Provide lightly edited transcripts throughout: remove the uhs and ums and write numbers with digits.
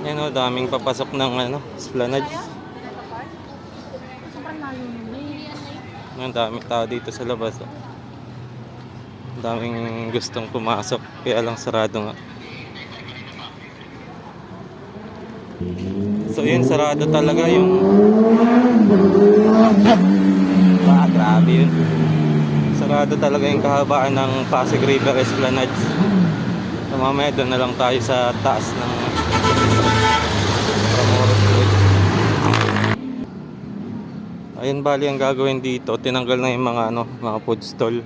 Yan o, daming papasok ng Esplanade. Ang daming tao dito sa labas. Ang daming gustong pumasok, kaya lang sarado nga. So yun, sarado talaga yung grabe yun. Sarado talaga yung kahabaan ng Pasig River Esplanade. So mamaya doon na lang tayo sa taas ng Matamoros Bridge. Ayun, bali ang gagawin dito, tinanggal na yung mga mga food stall.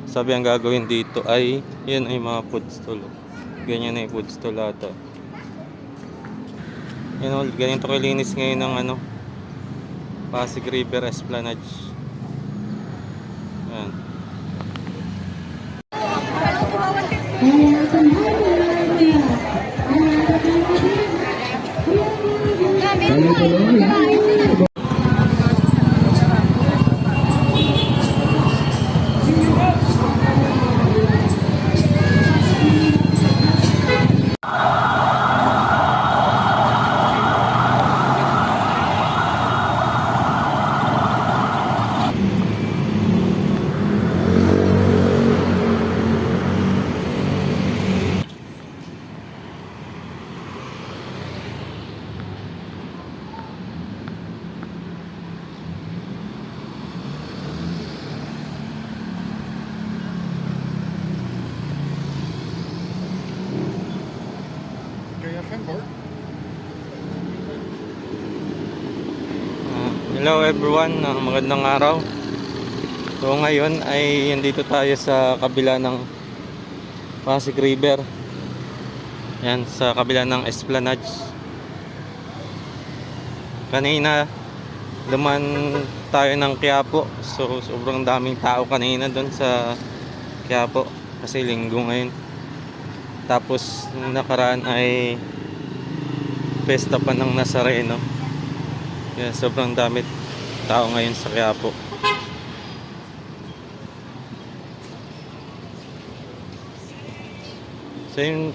Sabi ang gagawin dito ay yun ay mga food stall. Ganyan na yung food stall ata. Yun, ganito kalinis ngayon ng Pasig River Esplanade. Ayan. Hello everyone, magandang araw. So ngayon ay nandito tayo sa kabila ng Pasig River. Yan, sa kabila ng Esplanade. Kanina duman tayo ng Quiapo. So sobrang daming tao kanina doon sa Quiapo kasi linggo ngayon. Tapos nakaraan ay pesta pa ng Nazareno. Kaya sobrang dami tao ngayon sa Quiapo. So yun,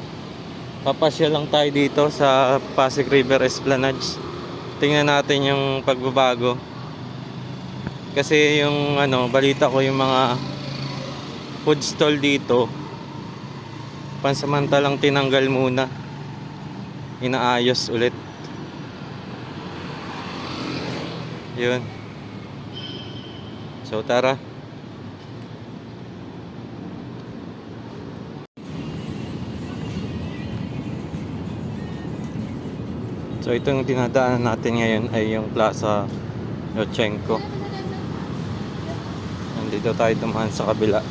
papasya lang tayo dito sa Pasig River Esplanade. Tingnan natin yung pagbabago. Kasi yung balita ko yung mga food stall dito pansamantalang tinanggal muna. Inaayos ulit. Yun. So tara. So itong dinadaanan natin ngayon ay yung Plaza Yotchenko. Nandito tayo dumaan sa kabila.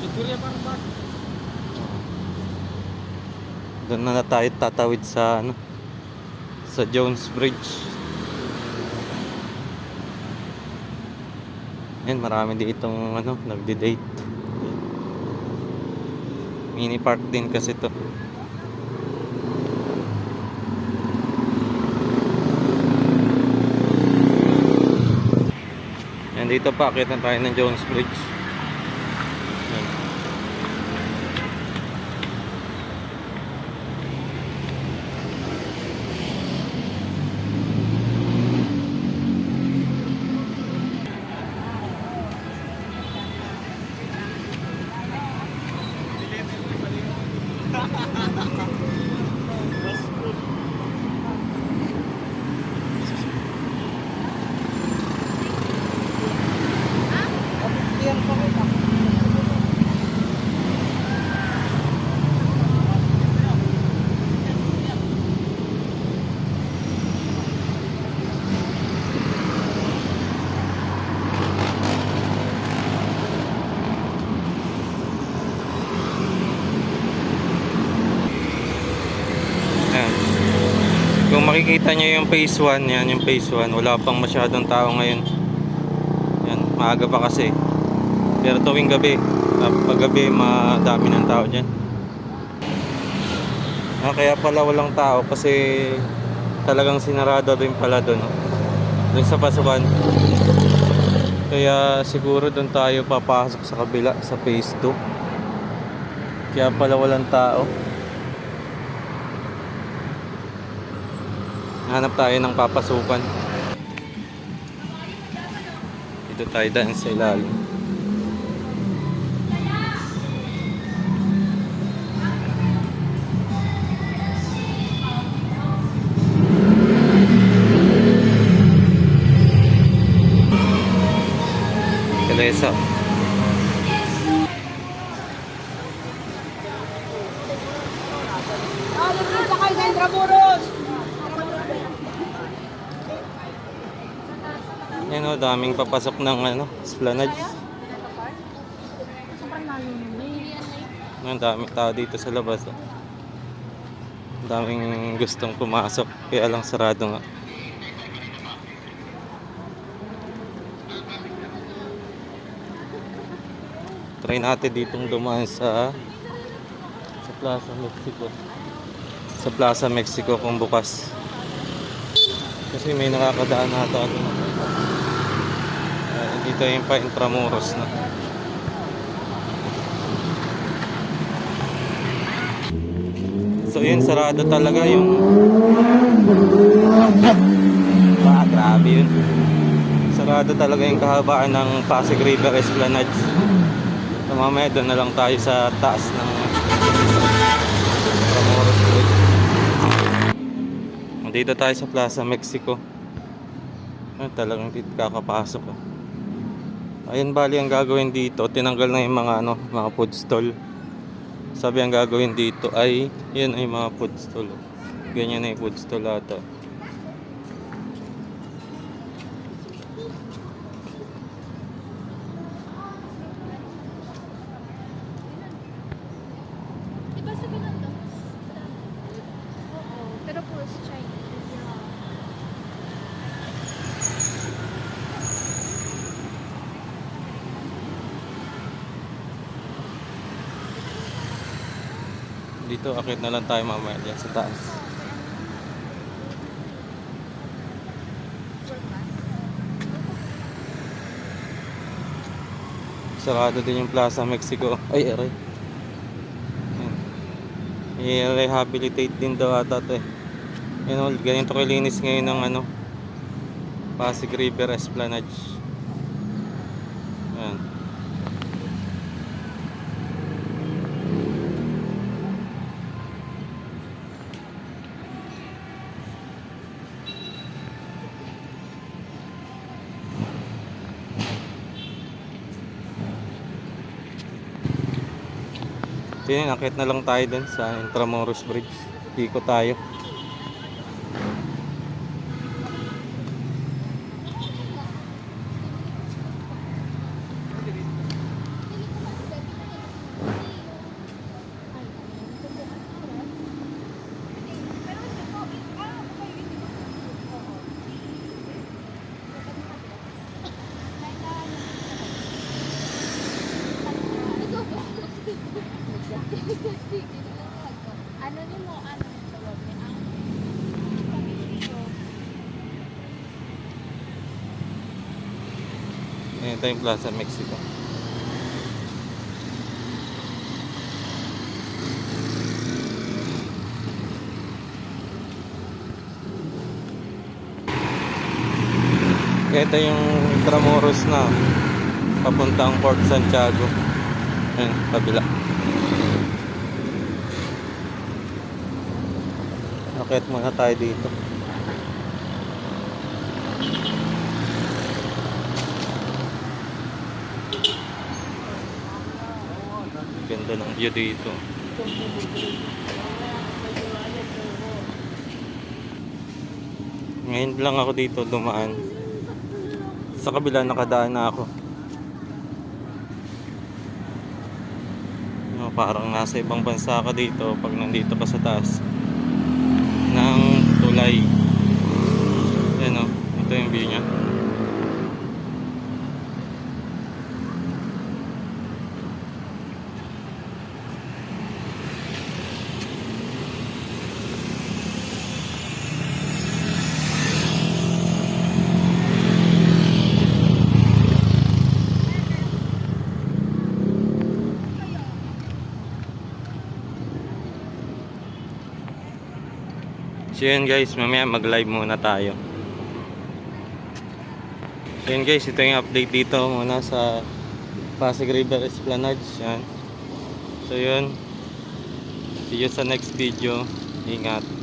Doon na tayo tatawid sa sa Jones Bridge. Yan, marami ditong nagde-date. Mini park din kasi to. Yan, dito pa akit na tayo ng Jones Bridge. Yan. Kung makikita nyo yung phase 1, yan yung phase 1. Wala pang masyadong tao ngayon. Yan, maaga pa kasi. Pero tuwing gabi, pag gabi, madami ng tao dyan. Kaya pala walang tao kasi talagang sinarado din pala doon. Doon sa pasukan. Kaya siguro doon tayo papasok sa kabila, sa phase 2. Kaya pala walang tao. Hanap tayo ng papasukan. Dito tayo daan sa ilalim. Teresa. Nakita kayo sa Intramuros! Yan o, daming papasok ng Esplanade. Sobrang lalo naman. Ang daming tao dito sa labas. Oh. Ang daming gustong pumasok, kaya lang sarado nga. Try natin ditong dumaan sa Plaza Mexico. Sa Plaza Mexico kung bukas. Kasi may nakakadaan na ito. Dito yung pa Intramuros na. So yun, sarado talaga yung grabe yun. Sarado talaga yung kahabaan ng Pasig River Esplanade. So mamaya doon na lang tayo sa taas ng Intramuros Bridge. Dito tayo sa Plaza Mexico. Talagang dito kakapasok. Ayun, bali ang gagawin dito, tinanggal na yung mga food stall. Sabi ang gagawin dito ay yun ay mga food stall. Ganyan na yung food stall ata. Diba sa ganun? Oo, pero puro sa Chinese. Dito akit na lang tayo mamaya dyan sa taas. Sarado din yung Plaza Mexico. Ay, aray. I-rehabilitate din daw ata ito eh. Yun, ganito kalinis ngayon ng Pasig River Esplanade. Ayan. Yun, akit na lang tayo dun sa Intramuros Bridge. Ikot tayo. Ano ni mo, ano tawag niya? Ito yung Plaza Mexico. Ito yung Intramuros na papuntang Port Santiago. Ayan, kabila. Akit muna tayo dito. Ganda ng view dito. Ngayon lang ako dito dumaan. Sa kabila nakadaan na ako. Parang nasa ibang bansa ka dito pag nandito ka sa taas ng tulay. Yan o, ito yung view nya. So yun guys, mamaya mag-live muna tayo. So yun guys, ito yung update dito muna sa Pasig River Esplanade. Yan. So yun. See you sa next video. Ingat.